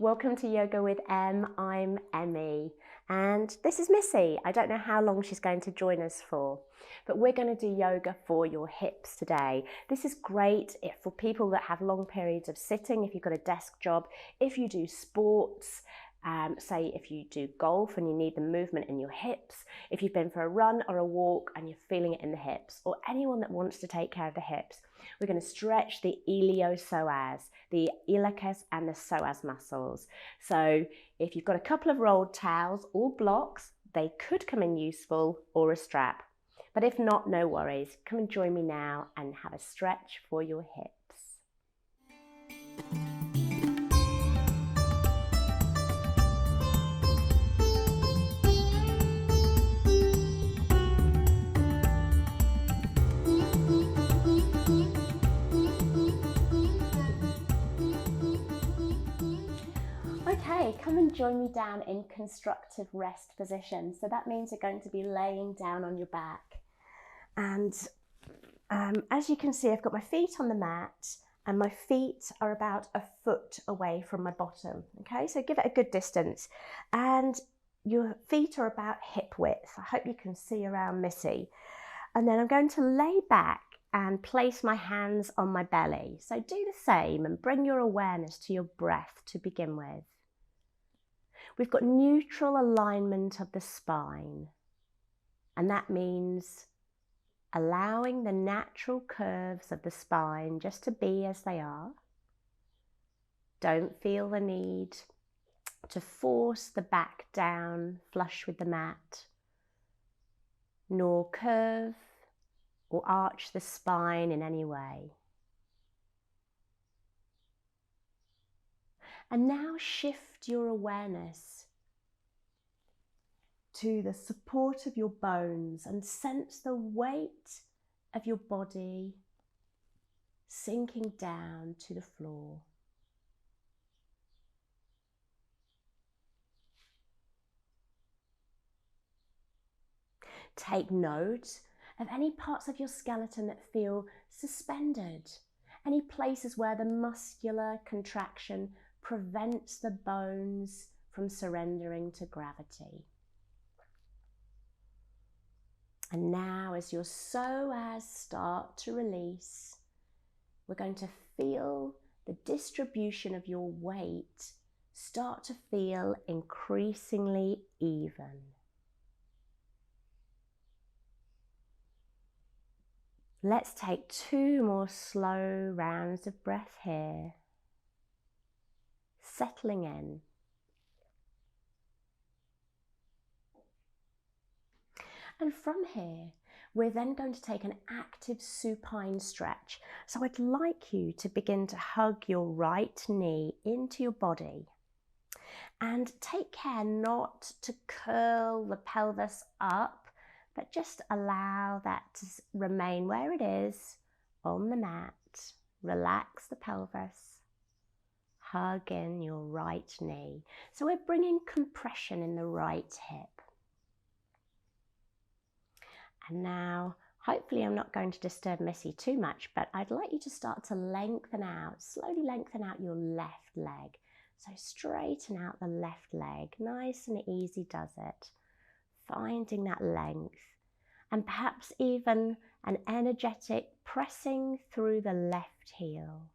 Welcome to Yoga with Em. I'm Emmy and this is Missy. I don't know how long she's going to join us for, but we're going to do yoga for your hips today. This is great for people that have long periods of sitting, if you've got a desk job, if you do sports, say if you do golf and you need the movement in your hips, if you've been for a run or a walk and you're feeling it in the hips, or anyone that wants to take care of the hips. We're going to stretch the iliospsoas, the iliacus and the psoas muscles. So if you've got a couple of rolled towels or blocks, they could come in useful, or a strap. But if not, no worries. Come and join me now and have a stretch for your hips. Okay, come and join me down in constructive rest position. So that means you're going to be laying down on your back. And as you can see, I've got my feet on the mat and my feet are about a foot away from my bottom. Okay, so give it a good distance. And your feet are about hip width. I hope you can see around Missy. And then I'm going to lay back and place my hands on my belly. So do the same and bring your awareness to your breath to begin with. We've got neutral alignment of the spine, and that means allowing the natural curves of the spine just to be as they are. Don't feel the need to force the back down flush with the mat, nor curve or arch the spine in any way. And now shift your awareness to the support of your bones and sense the weight of your body sinking down to the floor. Take note of any parts of your skeleton that feel suspended, any places where the muscular contraction prevents the bones from surrendering to gravity. And now as your psoas start to release, we're going to feel the distribution of your weight start to feel increasingly even. Let's take 2 more slow rounds of breath here, settling in. And from here, we're then going to take an active supine stretch. So I'd like you to begin to hug your right knee into your body. And take care not to curl the pelvis up, but just allow that to remain where it is on the mat. Relax the pelvis. Hug in your right knee. So we're bringing compression in the right hip. And now, hopefully I'm not going to disturb Missy too much, but I'd like you to start to lengthen out, slowly lengthen out your left leg. So straighten out the left leg, nice and easy does it. Finding that length and perhaps even an energetic pressing through the left heel.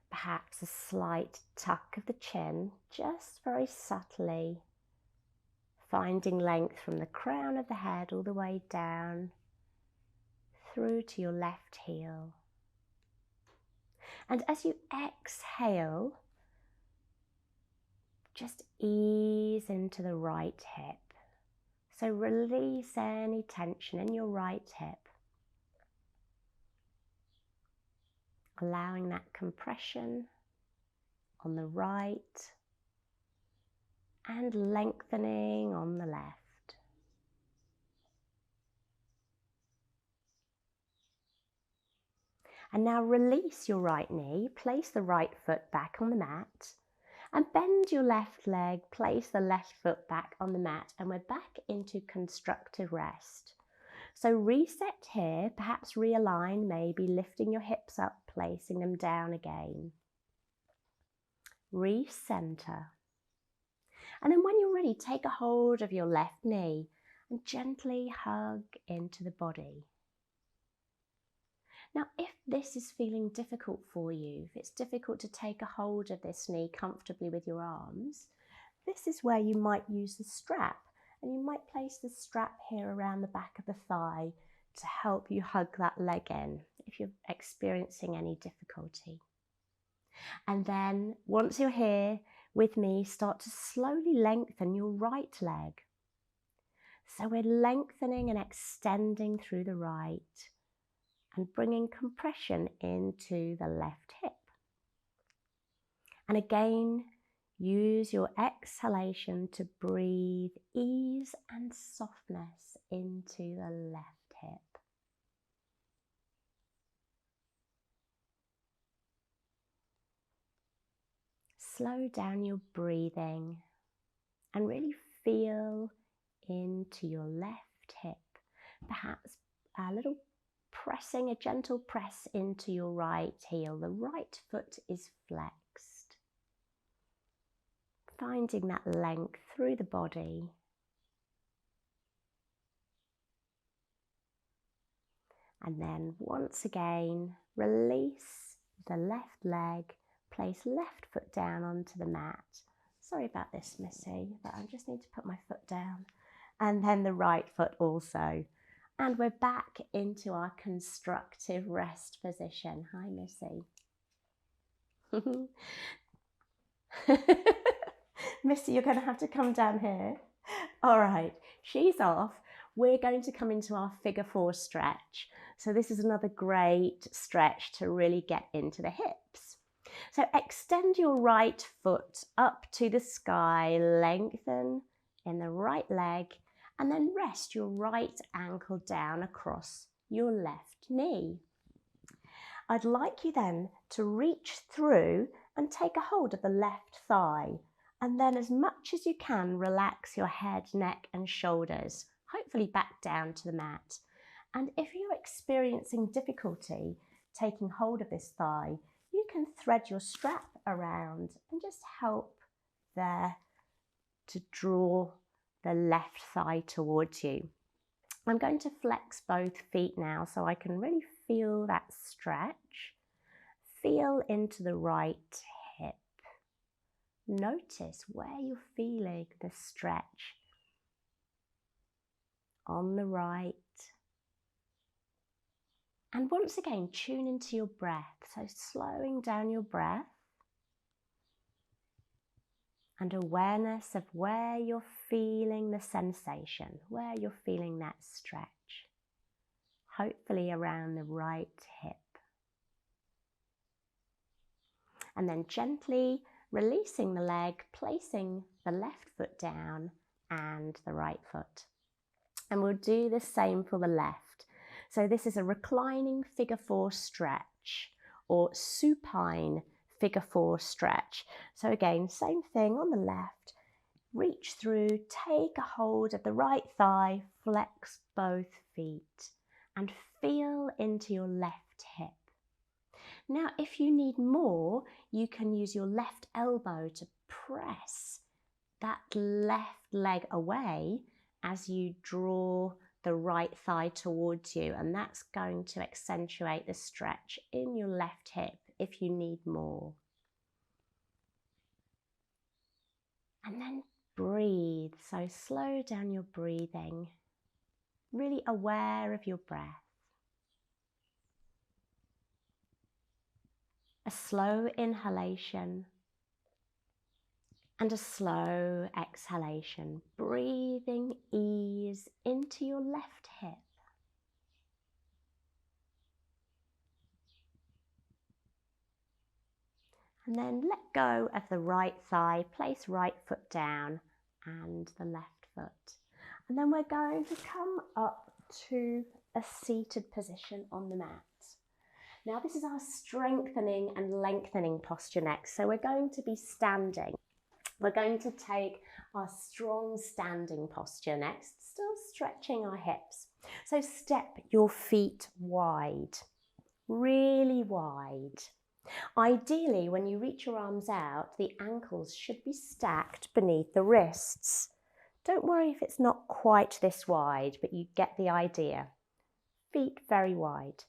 Perhaps a slight tuck of the chin, just very subtly. Finding length from the crown of the head all the way down through to your left heel. And as you exhale, just ease into the right hip. So release any tension in your right hip. Allowing that compression on the right and lengthening on the left. And now release your right knee, place the right foot back on the mat and bend your left leg, place the left foot back on the mat, and we're back into constructive rest. So reset here, perhaps realign, maybe lifting your hips up, placing them down again. recenter. And then when you're ready, take a hold of your left knee and gently hug into the body. Now, if this is feeling difficult for you, if it's difficult to take a hold of this knee comfortably with your arms, this is where you might use the strap, and you might place the strap here around the back of the thigh to help you hug that leg in if you're experiencing any difficulty. And then once you're here with me, start to slowly lengthen your right leg. So we're lengthening and extending through the right and bringing compression into the left hip. And again, use your exhalation to breathe ease and softness into the left hip. Slow down your breathing and really feel into your left hip. Perhaps a little pressing, a gentle press into your right heel. The right foot is flexed. Finding that length through the body. And then once again, release the left leg, place left foot down onto the mat. Sorry about this, Missy, but I just need to put my foot down. And then the right foot also. And we're back into our constructive rest position. Hi, Missy. Missy, you're going to have to come down here. All right, she's off. We're going to come into our figure 4 stretch. So this is another great stretch to really get into the hips. So extend your right foot up to the sky, lengthen in the right leg, and then rest your right ankle down across your left knee. I'd like you then to reach through and take a hold of the left thigh, and then as much as you can, relax your head, neck and shoulders, hopefully back down to the mat. And if you're experiencing difficulty taking hold of this thigh, you can thread your strap around and just help there to draw the left thigh towards you. I'm going to flex both feet now so I can really feel that stretch. Feel into the right hip. Notice where you're feeling the stretch. On the right. And once again, tune into your breath. So slowing down your breath. And awareness of where you're feeling the sensation, where you're feeling that stretch. Hopefully around the right hip. And then gently releasing the leg, placing the left foot down and the right foot. And we'll do the same for the left. So this is a reclining figure 4 stretch or supine figure 4 stretch. So again, same thing on the left. Reach through, take a hold of the right thigh, flex both feet and feel into your left hip. Now, if you need more, you can use your left elbow to press that left leg away as you draw the right thigh towards you, and that's going to accentuate the stretch in your left hip if you need more. And then breathe, so slow down your breathing, really aware of your breath. A slow inhalation and a slow exhalation, breathing ease into your left hip. And then let go of the right thigh, place right foot down and the left foot. And then we're going to come up to a seated position on the mat. Now this is our strengthening and lengthening posture next. So we're going to be standing. We're going to take our strong standing posture next, still stretching our hips. So step your feet wide, really wide. Ideally, when you reach your arms out, the ankles should be stacked beneath the wrists. Don't worry if it's not quite this wide, but you get the idea. Feet very wide.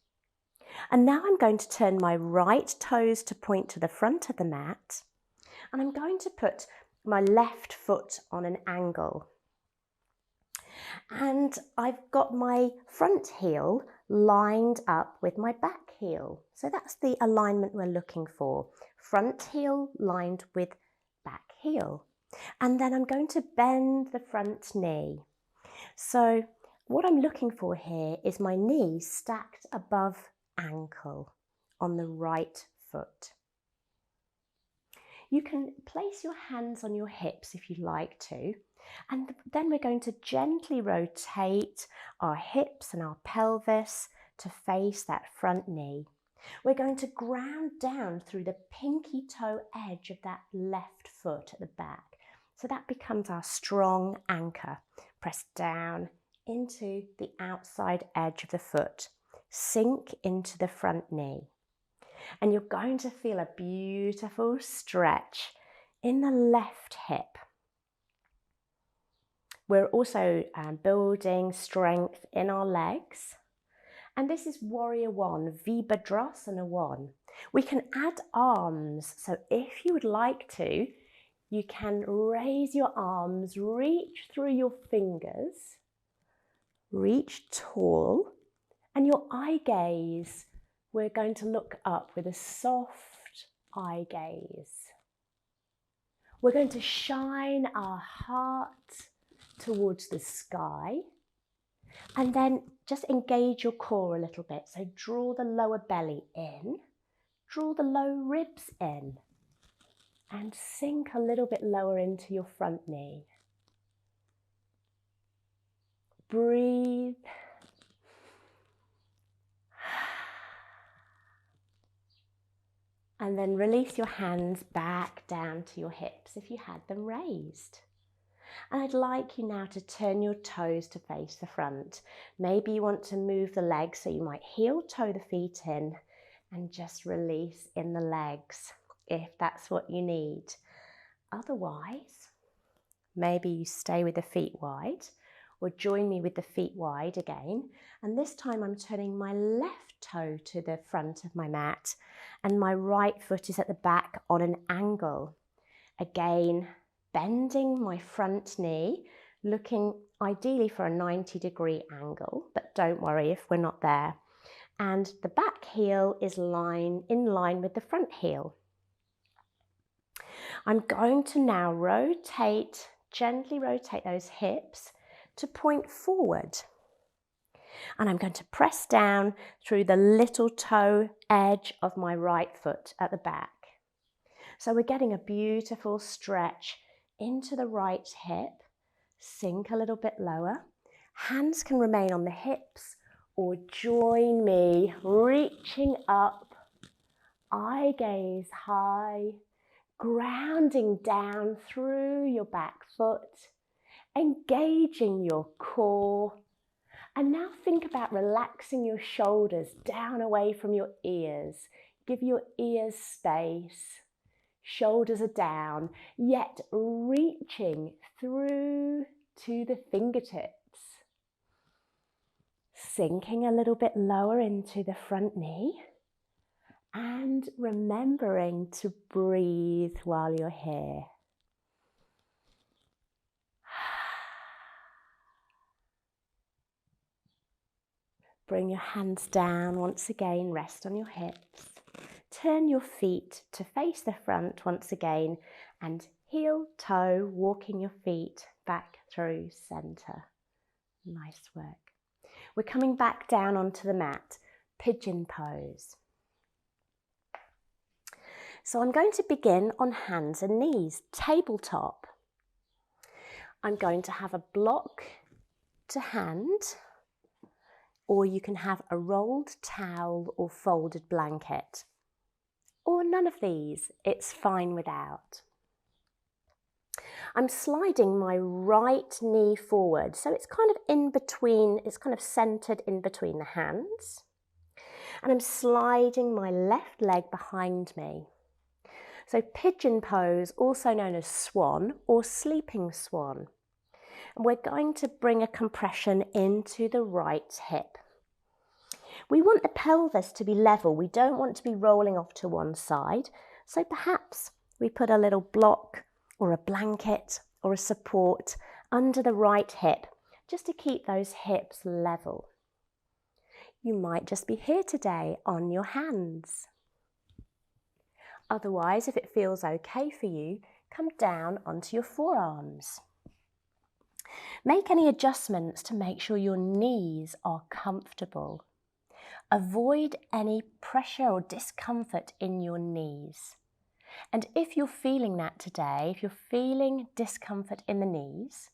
And now I'm going to turn my right toes to point to the front of the mat, and I'm going to put my left foot on an angle. And I've got my front heel lined up with my back heel. So that's the alignment we're looking for. Front heel lined with back heel. And then I'm going to bend the front knee. So what I'm looking for here is my knee stacked above ankle on the right foot. You can place your hands on your hips if you'd like to, and then we're going to gently rotate our hips and our pelvis to face that front knee. We're going to ground down through the pinky toe edge of that left foot at the back. So that becomes our strong anchor. Press down into the outside edge of the foot. Sink into the front knee. And you're going to feel a beautiful stretch in the left hip. We're also building strength in our legs. And this is Warrior One, Vibhadrasana 1. We can add arms. So if you would like to, you can raise your arms, reach through your fingers, reach tall, and your eye gaze, we're going to look up with a soft eye gaze. We're going to shine our heart towards the sky, and then just engage your core a little bit. So draw the lower belly in, draw the low ribs in, and sink a little bit lower into your front knee. Breathe. And then release your hands back down to your hips if you had them raised. And I'd like you now to turn your toes to face the front. Maybe you want to move the legs, so you might heel toe the feet in and just release in the legs if that's what you need. Otherwise, maybe you stay with the feet wide or join me with the feet wide again. And this time I'm turning my left toe to the front of my mat and my right foot is at the back on an angle. Again, bending my front knee, looking ideally for a 90-degree angle, but don't worry if we're not there. And the back heel is in line with the front heel. I'm going to now gently rotate those hips to point forward. And I'm going to press down through the little toe edge of my right foot at the back. So we're getting a beautiful stretch into the right hip. Sink a little bit lower. Hands can remain on the hips or join me, reaching up, eye gaze high, grounding down through your back foot, engaging your core. And now think about relaxing your shoulders down away from your ears. Give your ears space. Shoulders are down, yet reaching through to the fingertips. Sinking a little bit lower into the front knee. And remembering to breathe while you're here. Bring your hands down once again, rest on your hips. Turn your feet to face the front once again and heel toe, walking your feet back through center. Nice work. We're coming back down onto the mat, Pigeon Pose. So I'm going to begin on hands and knees, tabletop. I'm going to have a block to hand, or you can have a rolled towel or folded blanket. Or none of these, it's fine without. I'm sliding my right knee forward, so it's kind of in between, it's kind of centered in between the hands. And I'm sliding my left leg behind me. So pigeon pose, also known as swan or sleeping swan. And we're going to bring a compression into the right hip. We want the pelvis to be level. We don't want to be rolling off to one side. So perhaps we put a little block or a blanket or a support under the right hip, just to keep those hips level. You might just be here today on your hands. Otherwise, if it feels okay for you, come down onto your forearms. Make any adjustments to make sure your knees are comfortable. Avoid any pressure or discomfort in your knees. And if you're feeling that today, if you're feeling discomfort in the knees,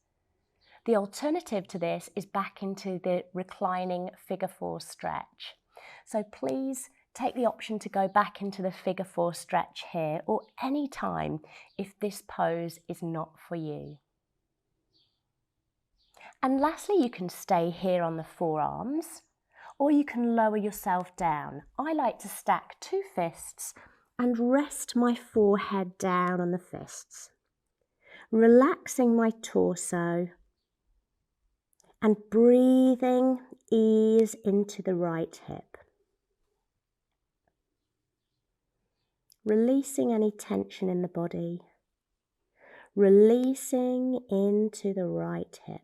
the alternative to this is back into the reclining figure 4 stretch. So please take the option to go back into the figure 4 stretch here or any time if this pose is not for you. And lastly, you can stay here on the forearms or you can lower yourself down. I like to stack 2 fists and rest my forehead down on the fists, relaxing my torso and breathing ease into the right hip. Releasing any tension in the body, releasing into the right hip.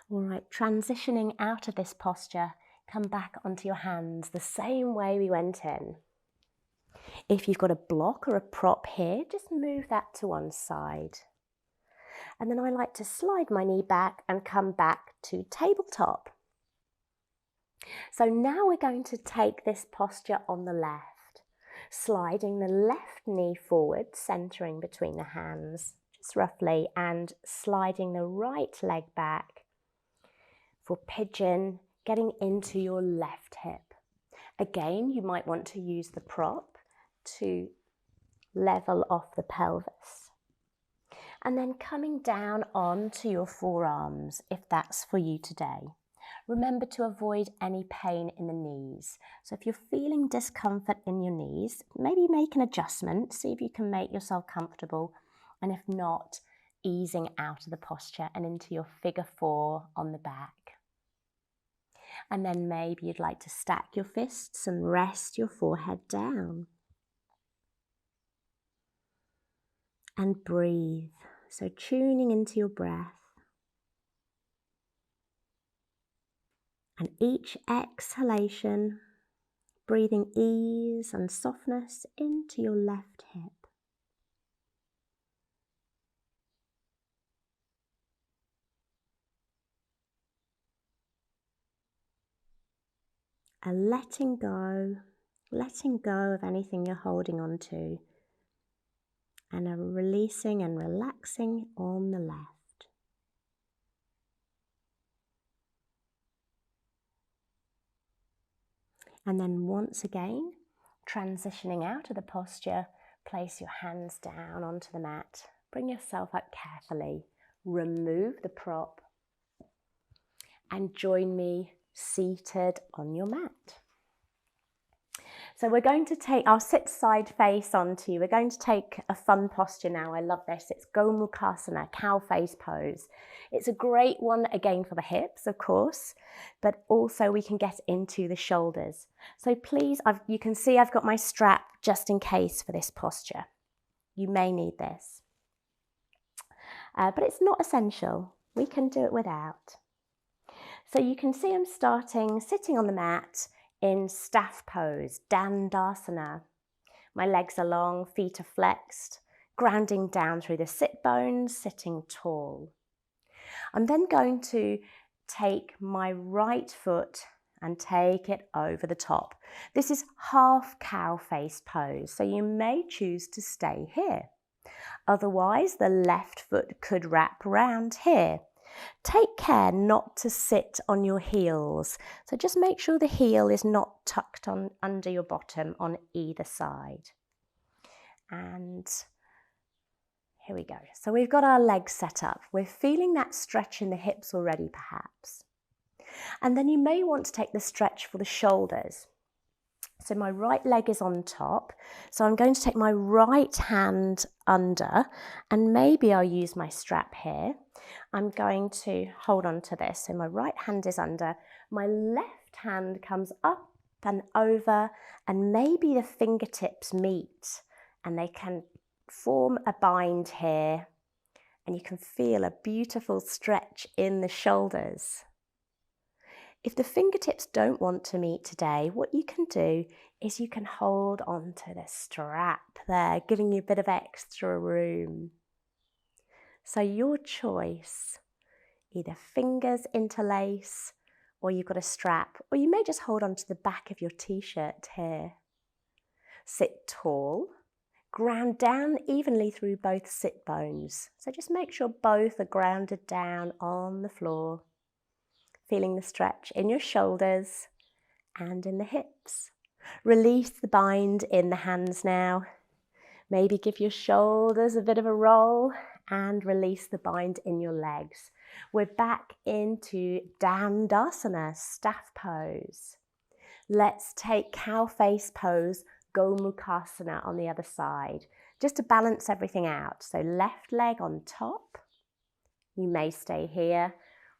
All right, transitioning out of this posture, come back onto your hands the same way we went in. If you've got a block or a prop here, just move that to one side. And then I like to slide my knee back and come back to tabletop. So now we're going to take this posture on the left, sliding the left knee forward, centering between the hands, just roughly, and sliding the right leg back for pigeon, getting into your left hip. Again, you might want to use the prop to level off the pelvis. And then coming down onto your forearms, if that's for you today. Remember to avoid any pain in the knees. So if you're feeling discomfort in your knees, maybe make an adjustment, see if you can make yourself comfortable. And if not, easing out of the posture and into your figure 4 on the back. And then maybe you'd like to stack your fists and rest your forehead down. And breathe. So tuning into your breath. And each exhalation, breathing ease and softness into your left hip. And letting go of anything you're holding on to, and releasing and relaxing on the left. And then once again, transitioning out of the posture, place your hands down onto the mat, bring yourself up carefully, remove the prop, and join me seated on your mat. So we're going to take, I'll sit side face onto you. We're going to take a fun posture now. I love this. It's Gomukhasana, cow face pose. It's a great one again for the hips, of course, but also we can get into the shoulders. So please, you can see I've got my strap just in case for this posture. You may need this, but it's not essential. We can do it without. So you can see I'm starting sitting on the mat in staff pose, Dandasana. My legs are long, feet are flexed, grounding down through the sit bones, sitting tall. I'm then going to take my right foot and take it over the top. This is half cow face pose, so you may choose to stay here. Otherwise, the left foot could wrap round here. Take care not to sit on your heels. So just make sure the heel is not tucked on under your bottom on either side. And here we go. So we've got our legs set up. We're feeling that stretch in the hips already, perhaps. And then you may want to take the stretch for the shoulders. So my right leg is on top. So I'm going to take my right hand under, and maybe I'll use my strap here. I'm going to hold on to this. So my right hand is under, my left hand comes up and over, and maybe the fingertips meet and they can form a bind here, and you can feel a beautiful stretch in the shoulders. If the fingertips don't want to meet today, what you can do is you can hold on to the strap there, giving you a bit of extra room. So your choice, either fingers interlace, or you've got a strap, or you may just hold on to the back of your t-shirt here. Sit tall, ground down evenly through both sit bones. So just make sure both are grounded down on the floor. Feeling the stretch in your shoulders and in the hips. Release the bind in the hands now. Maybe give your shoulders a bit of a roll and release the bind in your legs. We're back into Dandasana, staff pose. Let's take cow face pose, Gomukhasana on the other side, just to balance everything out. So left leg on top. You may stay here,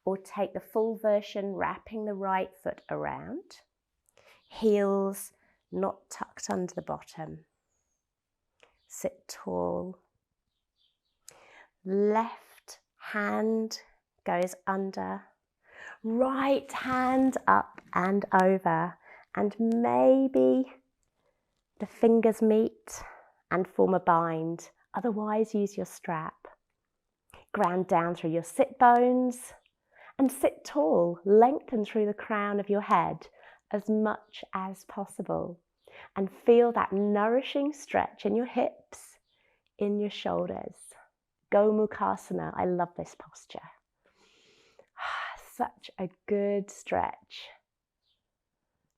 or take the full version, wrapping the right foot around. Heels not tucked under the bottom. Sit tall. Left hand goes under. Right hand up and over. And maybe the fingers meet and form a bind. Otherwise, use your strap. Ground down through your sit bones. And sit tall, lengthen through the crown of your head as much as possible. And feel that nourishing stretch in your hips, in your shoulders. Gomukhasana, I love this posture. Such a good stretch.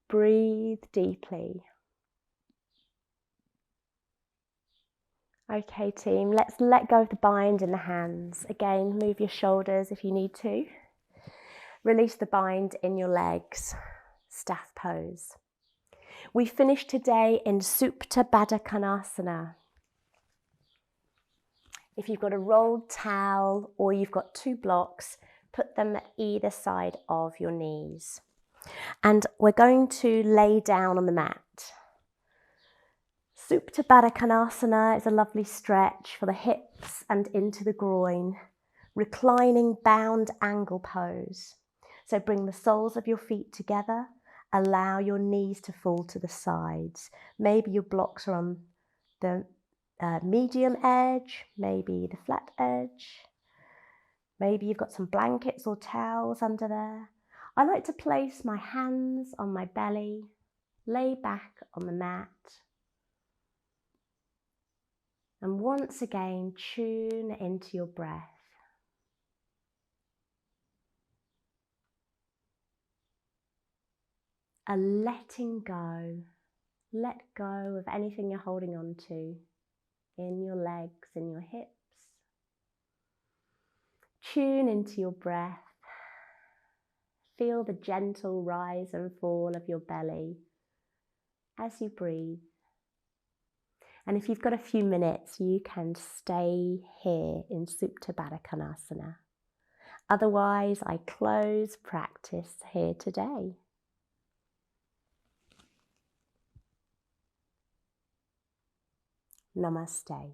Breathe deeply. Okay team, let's let go of the bind in the hands. Again, move your shoulders if you need to. Release the bind in your legs, staff pose. We finish today in Supta Baddha Konasana. If you've got a rolled towel or you've got 2 blocks, put them at either side of your knees. And we're going to lay down on the mat. Supta Baddha Konasana is a lovely stretch for the hips and into the groin. Reclining bound angle pose. So bring the soles of your feet together, allow your knees to fall to the sides. Maybe your blocks are on the medium edge, maybe the flat edge. Maybe you've got some blankets or towels under there. I like to place my hands on my belly, lay back on the mat. And once again, tune into your breath. A letting go. Let go of anything you're holding on to in your legs, in your hips. Tune into your breath. Feel the gentle rise and fall of your belly as you breathe. And if you've got a few minutes, you can stay here in Supta Baddha Konasana. Otherwise, I close practice here today. Namaste.